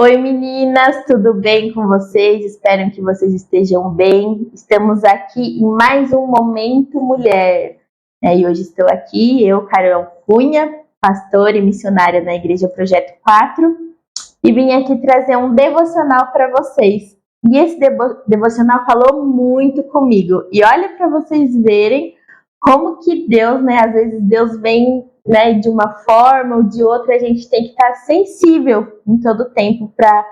Oi meninas, tudo bem com vocês? Espero que vocês estejam bem. Estamos aqui em mais um Momento Mulher. E hoje estou aqui, eu, Carol Cunha, pastora e missionária na Igreja Projeto 4, e vim aqui trazer um devocional para vocês. E esse devocional falou muito comigo. E olha para vocês verem como que Deus, às vezes Deus vem, de uma forma ou de outra. A gente tem que estar sensível em todo tempo para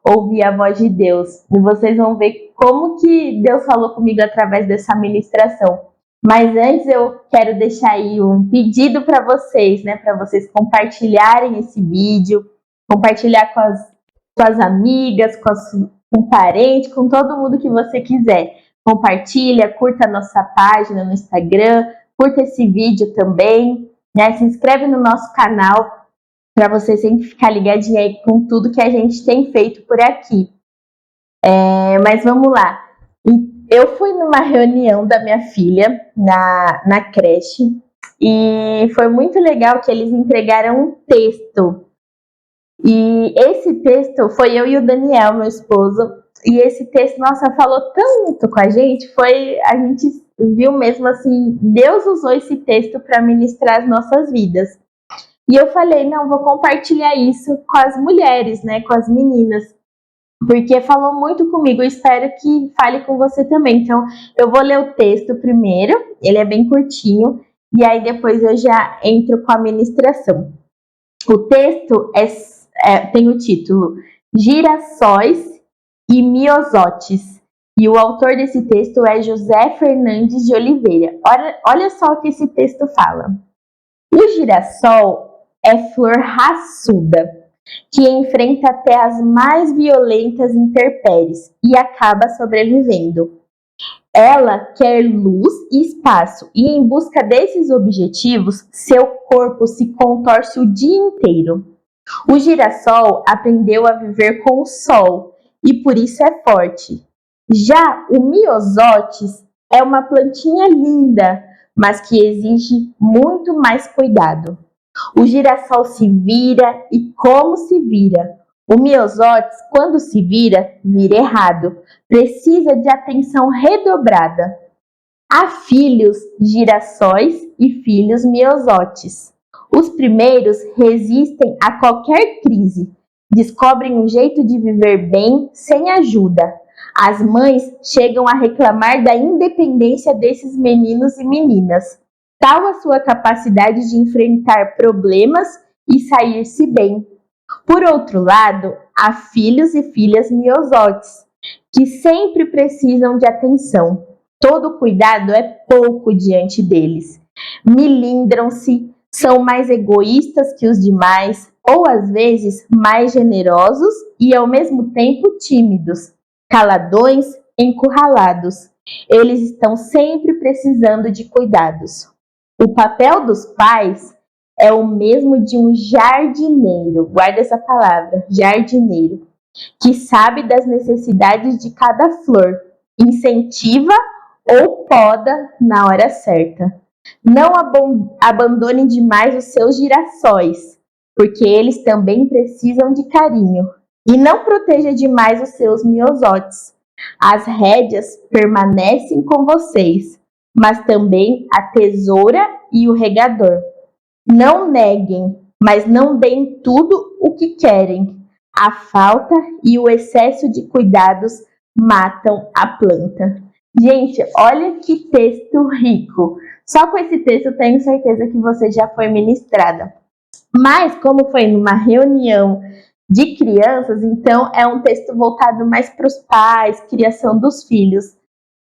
ouvir a voz de Deus. E vocês vão ver como que Deus falou comigo através dessa ministração. Mas antes eu quero deixar aí um pedido para vocês, para vocês compartilharem esse vídeo, compartilhar com as suas amigas, com parentes, com todo mundo que você quiser. Compartilha, curta a nossa página no Instagram, curta esse vídeo também, se inscreve no nosso canal para você sempre ficar ligadinho aí com tudo que a gente tem feito por aqui. Mas vamos lá. Eu fui numa reunião da minha filha na creche e foi muito legal que eles entregaram um texto. E esse texto foi eu e o Daniel, meu esposo. E esse texto, nossa, falou tanto com a gente, a gente viu mesmo assim, Deus usou esse texto para ministrar as nossas vidas. E eu falei, não, vou compartilhar isso com as mulheres, com as meninas, porque falou muito comigo. Eu espero que fale com você também. Então, eu vou ler o texto primeiro, ele é bem curtinho, e aí depois eu já entro com a ministração. O texto tem o título Girassóis e Miosotes, e o autor desse texto é José Fernandes de Oliveira. Olha só o que esse texto fala. O girassol é flor raçuda, que enfrenta até as mais violentas intempéries e acaba sobrevivendo. Ela quer luz e espaço, e em busca desses objetivos, seu corpo se contorce o dia inteiro. O girassol aprendeu a viver com o sol e por isso é forte. Já o miosotes é uma plantinha linda, mas que exige muito mais cuidado. O girassol se vira e como se vira. O miosotes, quando se vira, vira errado. Precisa de atenção redobrada. Há filhos girassóis e filhos miosotes. Os primeiros resistem a qualquer crise, descobrem um jeito de viver bem sem ajuda. As mães chegam a reclamar da independência desses meninos e meninas. Tal a sua capacidade de enfrentar problemas e sair-se bem. Por outro lado, há filhos e filhas miosotes, que sempre precisam de atenção. Todo cuidado é pouco diante deles. Milindram-se, são mais egoístas que os demais, ou às vezes mais generosos e ao mesmo tempo tímidos, caladões, encurralados. Eles estão sempre precisando de cuidados. O papel dos pais é o mesmo de um jardineiro, guarda essa palavra, jardineiro, que sabe das necessidades de cada flor, incentiva ou poda na hora certa. Não abandone demais os seus girassóis, porque eles também precisam de carinho. E não proteja demais os seus miosotes. As rédeas permanecem com vocês, mas também a tesoura e o regador. Não neguem, mas não deem tudo o que querem. A falta e o excesso de cuidados matam a planta. Gente, olha que texto rico. Só com esse texto eu tenho certeza que você já foi ministrada. Mas como foi numa reunião de crianças, então é um texto voltado mais para os pais, criação dos filhos.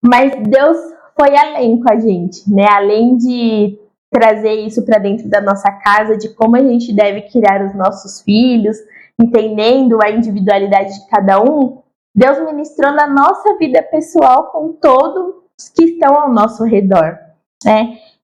Mas Deus foi além com a gente, Além de trazer isso para dentro da nossa casa, de como a gente deve criar os nossos filhos, entendendo a individualidade de cada um, Deus ministrou na nossa vida pessoal com todos que estão ao nosso redor,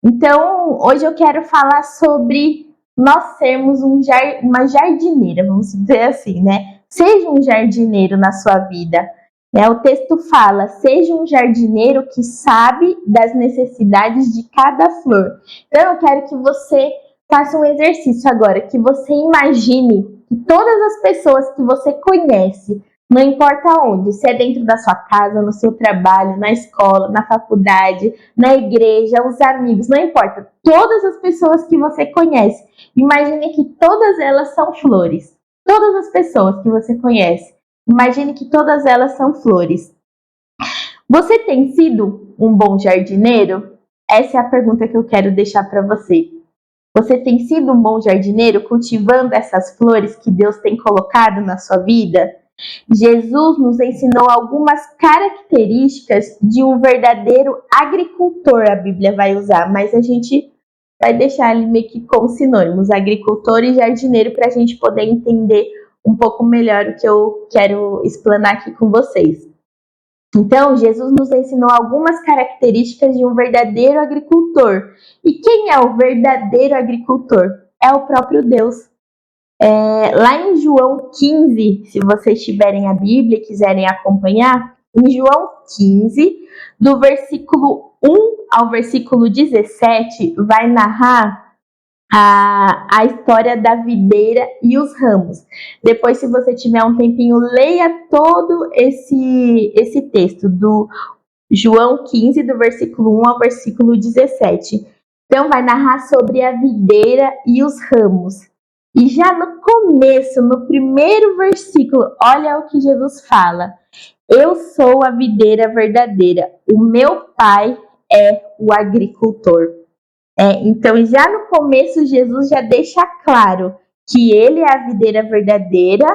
Então, hoje eu quero falar sobre nós sermos uma jardineira, vamos dizer assim, Seja um jardineiro na sua vida. O texto fala, seja um jardineiro que sabe das necessidades de cada flor. Então, eu quero que você faça um exercício agora, que você imagine que todas as pessoas que você conhece, não importa onde, se é dentro da sua casa, no seu trabalho, na escola, na faculdade, na igreja, os amigos, não importa. Todas as pessoas que você conhece, imagine que todas elas são flores. Todas as pessoas que você conhece, imagine que todas elas são flores. Você tem sido um bom jardineiro? Essa é a pergunta que eu quero deixar para você. Você tem sido um bom jardineiro cultivando essas flores que Deus tem colocado na sua vida? Jesus nos ensinou algumas características de um verdadeiro agricultor, a Bíblia vai usar, mas a gente vai deixar ele meio que como sinônimos, agricultor e jardineiro, para a gente poder entender um pouco melhor o que eu quero explanar aqui com vocês. Então, Jesus nos ensinou algumas características de um verdadeiro agricultor. E quem é o verdadeiro agricultor? É o próprio Deus. Lá em João 15, se vocês tiverem a Bíblia e quiserem acompanhar, em João 15, do versículo 1 ao versículo 17, vai narrar a história da videira e os ramos. Depois, se você tiver um tempinho, leia todo esse texto do João 15, do versículo 1 ao versículo 17. Então, vai narrar sobre a videira e os ramos. E já no começo, no primeiro versículo, olha o que Jesus fala. Eu sou a videira verdadeira, o meu pai é o agricultor. Então, já no começo, Jesus já deixa claro que ele é a videira verdadeira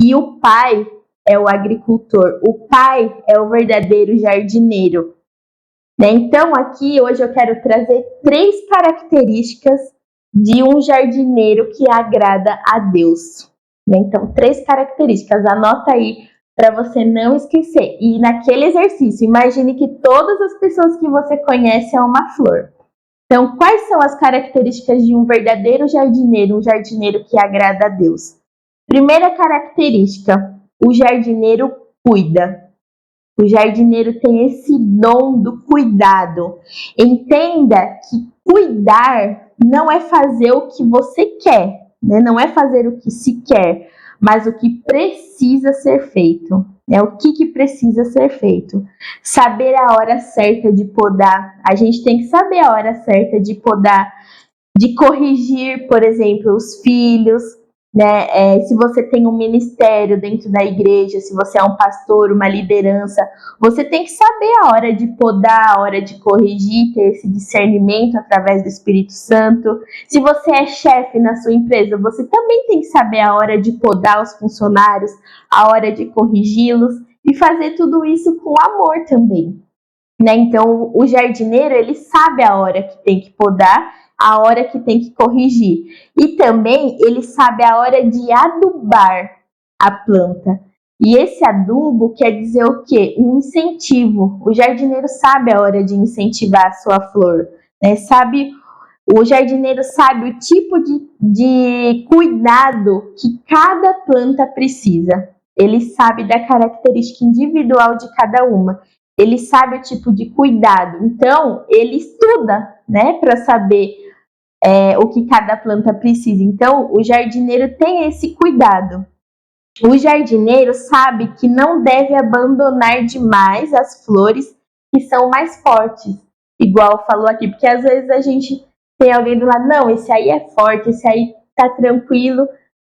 e o pai é o agricultor. O pai é o verdadeiro jardineiro. Então, aqui, hoje eu quero trazer 3 características de um jardineiro que agrada a Deus. Então, 3 características, anota aí para você não esquecer. E naquele exercício, imagine que todas as pessoas que você conhece é uma flor. Então, quais são as características de um verdadeiro jardineiro, um jardineiro que agrada a Deus? Primeira característica, o jardineiro cuida. O jardineiro tem esse dom do cuidado. Entenda que cuidar não é fazer o que você quer, né? Não é fazer o que se quer, mas o que precisa ser feito. O que precisa ser feito? Saber a hora certa de podar. A gente tem que saber a hora certa de podar, de corrigir, por exemplo, os filhos, né? Se você tem um ministério dentro da igreja, se você é um pastor, uma liderança, você tem que saber a hora de podar, a hora de corrigir, ter esse discernimento através do Espírito Santo. Se você é chefe na sua empresa, você também tem que saber a hora de podar os funcionários, a hora de corrigi-los e fazer tudo isso com amor também, né? Então, o jardineiro, ele sabe a hora que tem que podar, a hora que tem que corrigir. E também ele sabe a hora de adubar a planta. E esse adubo quer dizer o quê? Um incentivo. O jardineiro sabe a hora de incentivar a sua flor, né? O jardineiro sabe o tipo de cuidado que cada planta precisa. Ele sabe da característica individual de cada uma. Ele sabe o tipo de cuidado. Então, ele estuda, né, para saber o que cada planta precisa. Então, o jardineiro tem esse cuidado. O jardineiro sabe que não deve abandonar demais as flores que são mais fortes, igual falou aqui, porque às vezes a gente tem alguém do lado, não, esse aí é forte, esse aí tá tranquilo,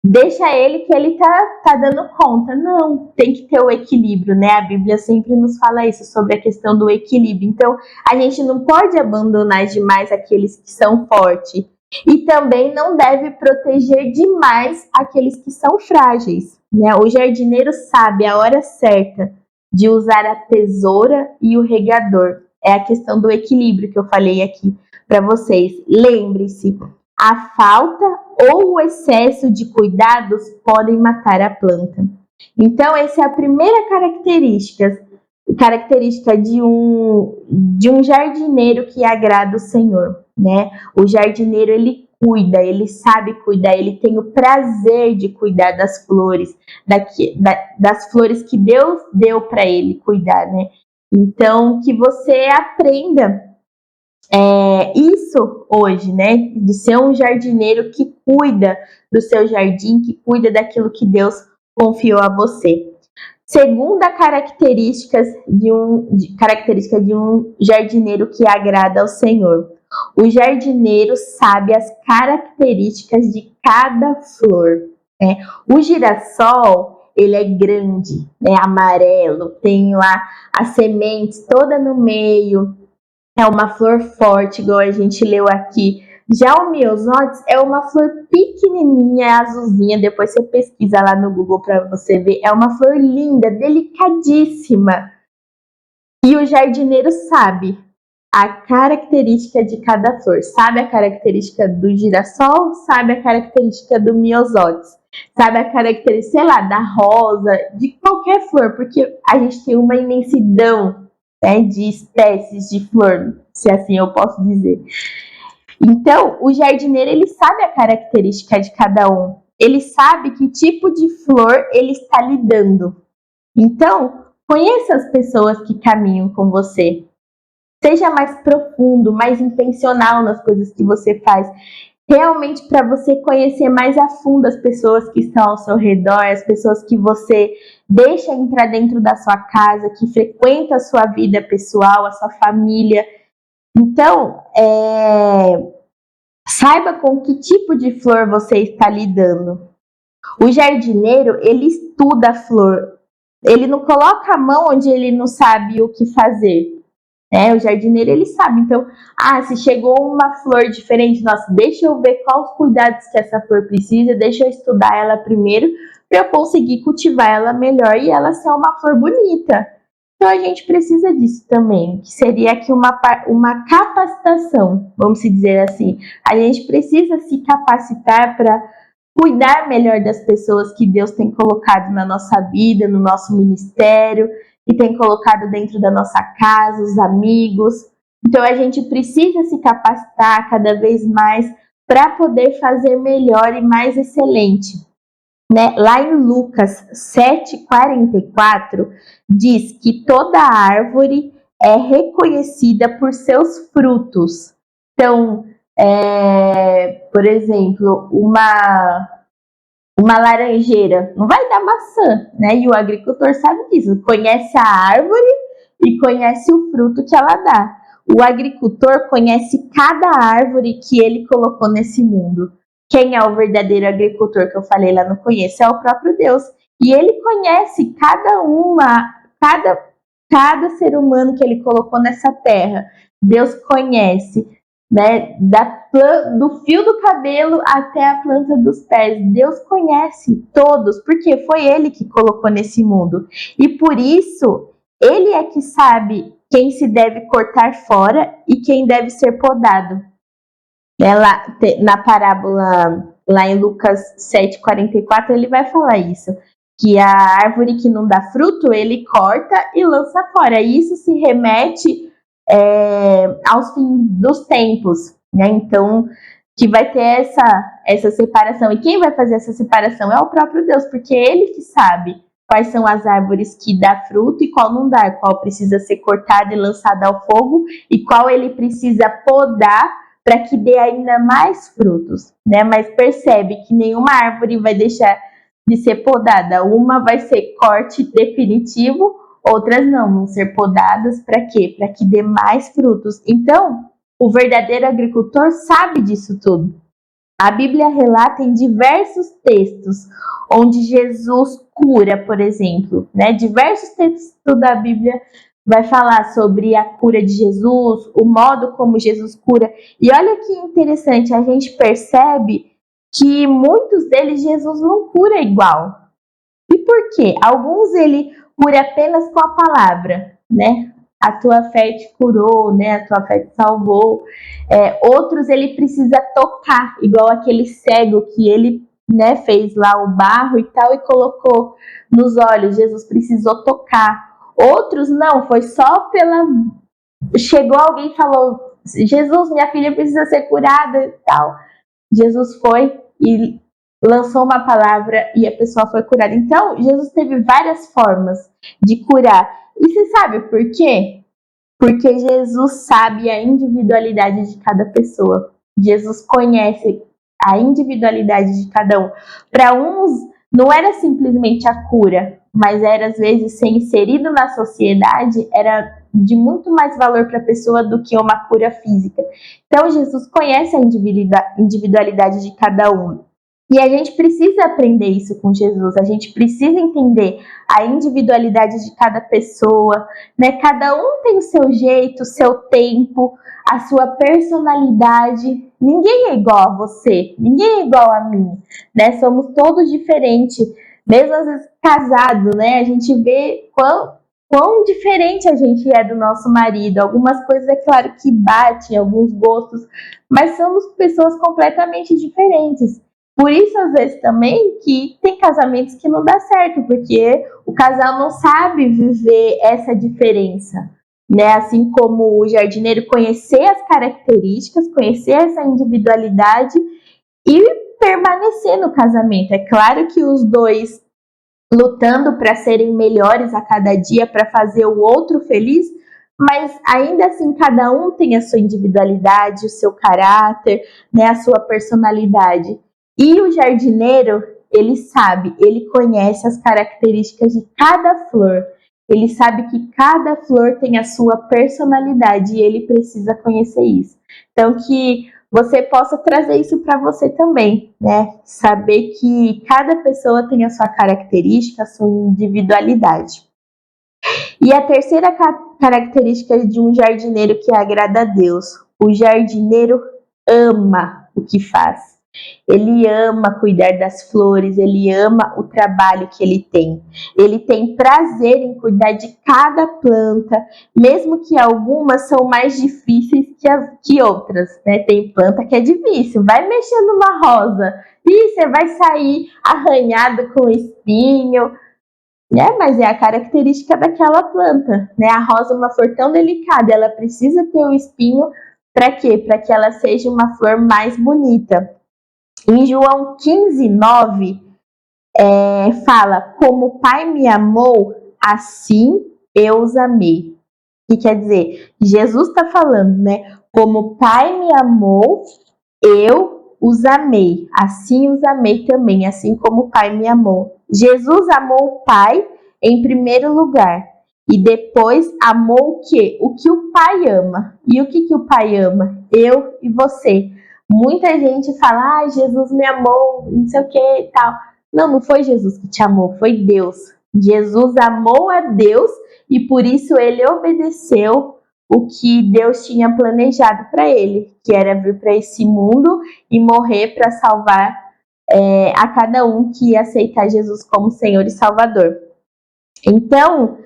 deixa ele que ele tá dando conta. Não, tem que ter o equilíbrio, né? A Bíblia sempre nos fala isso, sobre a questão do equilíbrio. Então, a gente não pode abandonar demais aqueles que são fortes. E também não deve proteger demais aqueles que são frágeis, né? O jardineiro sabe a hora certa de usar a tesoura e o regador. É a questão do equilíbrio que eu falei aqui para vocês. Lembre-se, a falta ou o excesso de cuidados podem matar a planta. Então, essa é a primeira característica de um jardineiro que agrada o Senhor, né? O jardineiro, ele cuida, ele sabe cuidar, ele tem o prazer de cuidar das flores, das flores que Deus deu para ele cuidar, né? Então, que você aprenda Isso hoje, né, de ser um jardineiro que cuida do seu jardim, que cuida daquilo que Deus confiou a você. Segunda característica de um jardineiro que agrada ao Senhor. O jardineiro sabe as características de cada flor. Né? O girassol, ele é grande, é amarelo, tem lá as sementes toda no meio, é uma flor forte, igual a gente leu aqui. Já o Myosotis é uma flor pequenininha, azulzinha, depois você pesquisa lá no Google para você ver. É uma flor linda, delicadíssima. E o jardineiro sabe a característica de cada flor. Sabe a característica do girassol, sabe a característica do Myosotis. Sabe a característica, sei lá, da rosa, de qualquer flor, porque a gente tem uma imensidão, né, de espécies de flor, se assim eu posso dizer. Então, o jardineiro, ele sabe a característica de cada um. Ele sabe que tipo de flor ele está lidando. Então, conheça as pessoas que caminham com você. Seja mais profundo, mais intencional nas coisas que você faz. Realmente para você conhecer mais a fundo as pessoas que estão ao seu redor, as pessoas que você deixa entrar dentro da sua casa, que frequenta a sua vida pessoal, a sua família. Então, saiba com que tipo de flor você está lidando. O jardineiro, ele estuda a flor. Ele não coloca a mão onde ele não sabe o que fazer. O jardineiro, ele sabe. Então, se chegou uma flor diferente, nossa, deixa eu ver quais os cuidados que essa flor precisa, deixa eu estudar ela primeiro para eu conseguir cultivar ela melhor e ela ser uma flor bonita. Então, a gente precisa disso também, que seria aqui uma capacitação, vamos dizer assim. A gente precisa se capacitar para cuidar melhor das pessoas que Deus tem colocado na nossa vida, no nosso ministério, que tem colocado dentro da nossa casa, os amigos. Então, a gente precisa se capacitar cada vez mais para poder fazer melhor e mais excelente. Né? Lá em Lucas 7,44, diz que toda árvore é reconhecida por seus frutos. Então, por exemplo, uma laranjeira não vai dar maçã, né? E o agricultor sabe disso, conhece a árvore e conhece o fruto que ela dá. O agricultor conhece cada árvore que ele colocou nesse mundo. Quem é o verdadeiro agricultor que eu falei lá no começo? É o próprio Deus. E ele conhece cada ser humano que ele colocou nessa terra. Deus conhece, né? Do fio do cabelo até a planta dos pés. Deus conhece todos, porque foi Ele que colocou nesse mundo. E por isso, Ele é que sabe quem se deve cortar fora e quem deve ser podado. Na parábola, lá em Lucas 7,44, ele vai falar isso. Que a árvore que não dá fruto, ele corta e lança fora. E isso se remete aos fins dos tempos, né? Então, que vai ter essa separação. E quem vai fazer essa separação é o próprio Deus, porque ele que sabe quais são as árvores que dá fruto e qual não dá, qual precisa ser cortada e lançada ao fogo e qual ele precisa podar para que dê ainda mais frutos, né? Mas percebe que nenhuma árvore vai deixar de ser podada. Uma vai ser corte definitivo, outras não, vão ser podadas para quê? Para que dê mais frutos. Então, o verdadeiro agricultor sabe disso tudo. A Bíblia relata em diversos textos onde Jesus cura, por exemplo, né? Diversos textos da Bíblia vai falar sobre a cura de Jesus, o modo como Jesus cura. E olha que interessante, a gente percebe que muitos deles Jesus não cura igual. E por quê? Alguns ele cura apenas com a palavra, né? A tua fé te curou, né? A tua fé te salvou. Outros ele precisa tocar, igual aquele cego que ele, né, fez lá o barro e tal e colocou nos olhos. Jesus precisou tocar. Outros não, foi só chegou alguém e falou: Jesus, minha filha precisa ser curada e tal. Jesus foi e lançou uma palavra e a pessoa foi curada. Então, Jesus teve várias formas de curar. E você sabe por quê? Porque Jesus sabe a individualidade de cada pessoa. Jesus conhece a individualidade de cada um. Para uns, não era simplesmente a cura, mas era, às vezes, ser inserido na sociedade era de muito mais valor para a pessoa do que uma cura física. Então, Jesus conhece a individualidade de cada um. E a gente precisa aprender isso com Jesus, a gente precisa entender a individualidade de cada pessoa, né? Cada um tem o seu jeito, o seu tempo, a sua personalidade. Ninguém é igual a você, ninguém é igual a mim, né? Somos todos diferentes, mesmo às vezes casado, né? A gente vê quão diferente a gente é do nosso marido. Algumas coisas, é claro, que batem, alguns gostos, mas somos pessoas completamente diferentes. Por isso, às vezes, também, que tem casamentos que não dá certo, porque o casal não sabe viver essa diferença, né? Assim como o jardineiro conhecer as características, conhecer essa individualidade e permanecer no casamento. É claro que os dois lutando para serem melhores a cada dia, para fazer o outro feliz, mas ainda assim cada um tem a sua individualidade, o seu caráter, né, a sua personalidade. E o jardineiro, ele sabe, ele conhece as características de cada flor. Ele sabe que cada flor tem a sua personalidade e ele precisa conhecer isso. Então, que você possa trazer isso para você também, né? Saber que cada pessoa tem a sua característica, a sua individualidade. E a terceira característica de um jardineiro que agrada a Deus: o jardineiro ama o que faz. Ele ama cuidar das flores, ele ama o trabalho que ele tem. Ele tem prazer em cuidar de cada planta, mesmo que algumas são mais difíceis que outras, né? Tem planta que é difícil, vai mexer numa rosa e você vai sair arranhado com espinho, né? Mas é a característica daquela planta, né? A rosa é uma flor tão delicada, ela precisa ter o espinho para quê? Para que ela seja uma flor mais bonita. Em João 15:9, fala: como o Pai me amou, assim eu os amei. O que quer dizer? Jesus está falando, né? Como o Pai me amou, eu os amei. Assim os amei também, assim como o Pai me amou. Jesus amou o Pai em primeiro lugar. E depois amou o quê? O que o Pai ama. E o que o Pai ama? Eu e você. Muita gente fala, Jesus me amou, não sei o que e tal. Não, não foi Jesus que te amou, foi Deus. Jesus amou a Deus e por isso ele obedeceu o que Deus tinha planejado para ele, que era vir para esse mundo e morrer para salvar a cada um que ia aceitar Jesus como Senhor e Salvador. Então,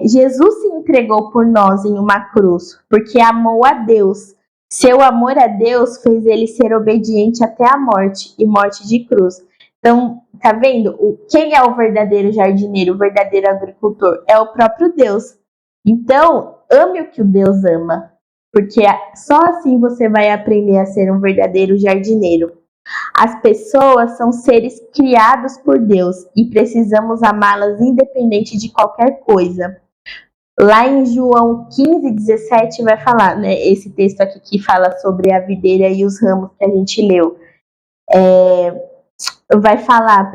Jesus se entregou por nós em uma cruz, porque amou a Deus. Seu amor a Deus fez ele ser obediente até a morte, e morte de cruz. Então, tá vendo? Quem é o verdadeiro jardineiro, o verdadeiro agricultor? É o próprio Deus. Então, ame o que o Deus ama, porque só assim você vai aprender a ser um verdadeiro jardineiro. As pessoas são seres criados por Deus e precisamos amá-las independente de qualquer coisa. Lá em João 15:17 vai falar, né, esse texto aqui que fala sobre a videira e os ramos que a gente leu. Vai falar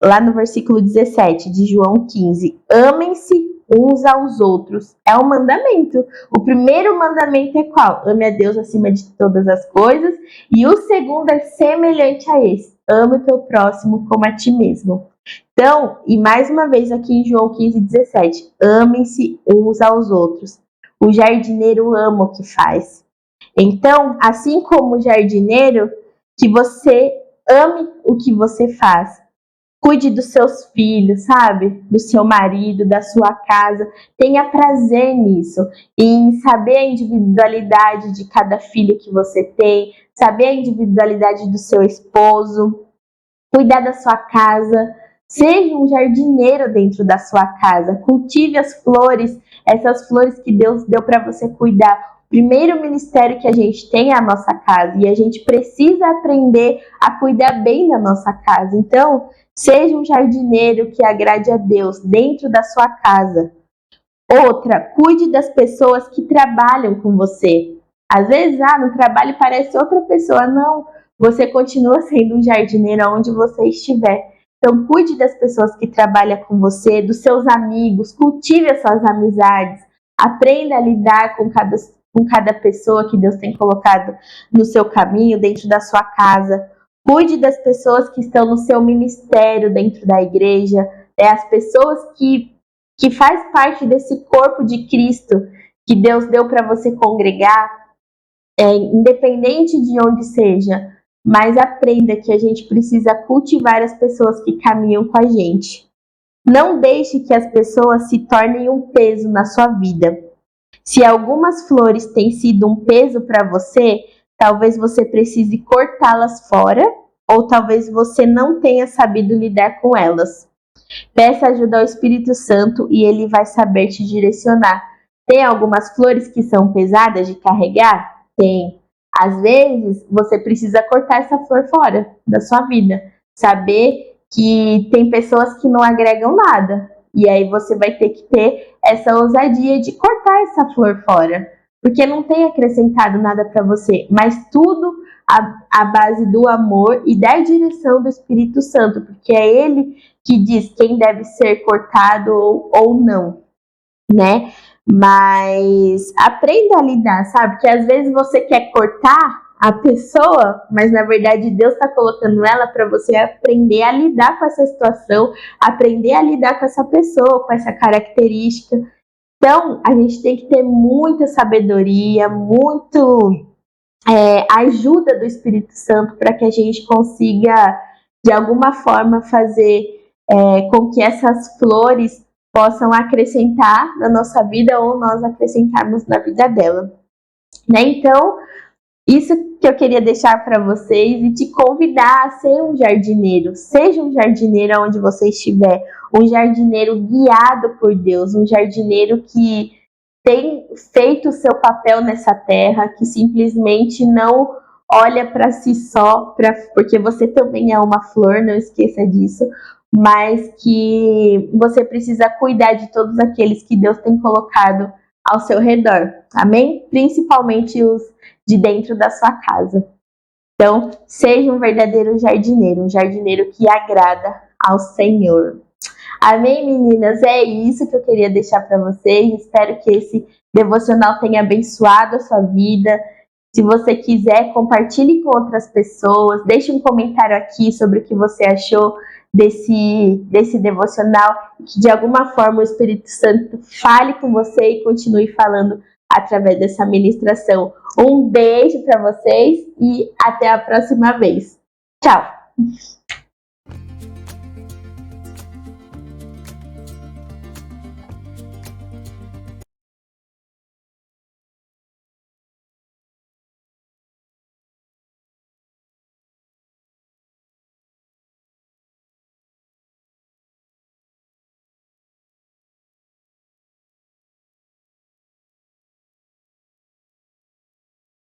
lá no versículo 17 de João 15: amem-se uns aos outros. É um mandamento. O primeiro mandamento é qual? Ame a Deus acima de todas as coisas. E o segundo é semelhante a esse: ame o teu próximo como a ti mesmo. Então, e mais uma vez aqui em João 15:17, amem-se uns aos outros. O jardineiro ama o que faz. Então, assim como o jardineiro, que você ame o que você faz. Cuide dos seus filhos, sabe? Do seu marido, da sua casa. Tenha prazer nisso. Em saber a individualidade de cada filho que você tem. Saber a individualidade do seu esposo. Cuidar da sua casa. Seja um jardineiro dentro da sua casa. Cultive as flores. Essas flores que Deus deu para você cuidar. O primeiro ministério que a gente tem é a nossa casa. E a gente precisa aprender a cuidar bem da nossa casa. Então, seja um jardineiro que agrade a Deus dentro da sua casa. Outra, cuide das pessoas que trabalham com você. Às vezes, no trabalho parece outra pessoa. Não, você continua sendo um jardineiro onde você estiver. Então, cuide das pessoas que trabalham com você, dos seus amigos, cultive as suas amizades, aprenda a lidar com cada pessoa que Deus tem colocado no seu caminho, dentro da sua casa. Cuide das pessoas que estão no seu ministério dentro da igreja, as pessoas que faz parte desse corpo de Cristo que Deus deu para você congregar, independente de onde seja, mas aprenda que a gente precisa cultivar as pessoas que caminham com a gente. Não deixe que as pessoas se tornem um peso na sua vida. Se algumas flores têm sido um peso para você, talvez você precise cortá-las fora, ou talvez você não tenha sabido lidar com elas. Peça ajuda ao Espírito Santo e ele vai saber te direcionar. Tem algumas flores que são pesadas de carregar? Tem. Às vezes, você precisa cortar essa flor fora da sua vida. Saber que tem pessoas que não agregam nada. E aí você vai ter que ter essa ousadia de cortar essa flor fora. Porque não tem acrescentado nada para você. Mas tudo à base do amor e da direção do Espírito Santo. Porque é ele que diz quem deve ser cortado ou não, né? Mas aprenda a lidar, sabe? Que às vezes você quer cortar a pessoa, mas na verdade Deus está colocando ela para você aprender a lidar com essa situação, aprender a lidar com essa pessoa, com essa característica. Então, a gente tem que ter muita sabedoria, ajuda do Espírito Santo para que a gente consiga, de alguma forma, fazer com que essas flores possam acrescentar na nossa vida ou nós acrescentarmos na vida dela. Né? Então, isso que eu queria deixar para vocês e te convidar a ser um jardineiro. Seja um jardineiro onde você estiver, um jardineiro guiado por Deus, um jardineiro que tem feito o seu papel nessa terra, que simplesmente não olha para si só, porque você também é uma flor, não esqueça disso, mas que você precisa cuidar de todos aqueles que Deus tem colocado ao seu redor, amém? Principalmente os de dentro da sua casa. Então, seja um verdadeiro jardineiro, um jardineiro que agrada ao Senhor. Amém, meninas? É isso que eu queria deixar para vocês. Espero que esse devocional tenha abençoado a sua vida. Se você quiser, compartilhe com outras pessoas. Deixe um comentário aqui sobre o que você achou desse devocional. Que de alguma forma o Espírito Santo fale com você e continue falando através dessa ministração. Um beijo para vocês e até a próxima vez. Tchau!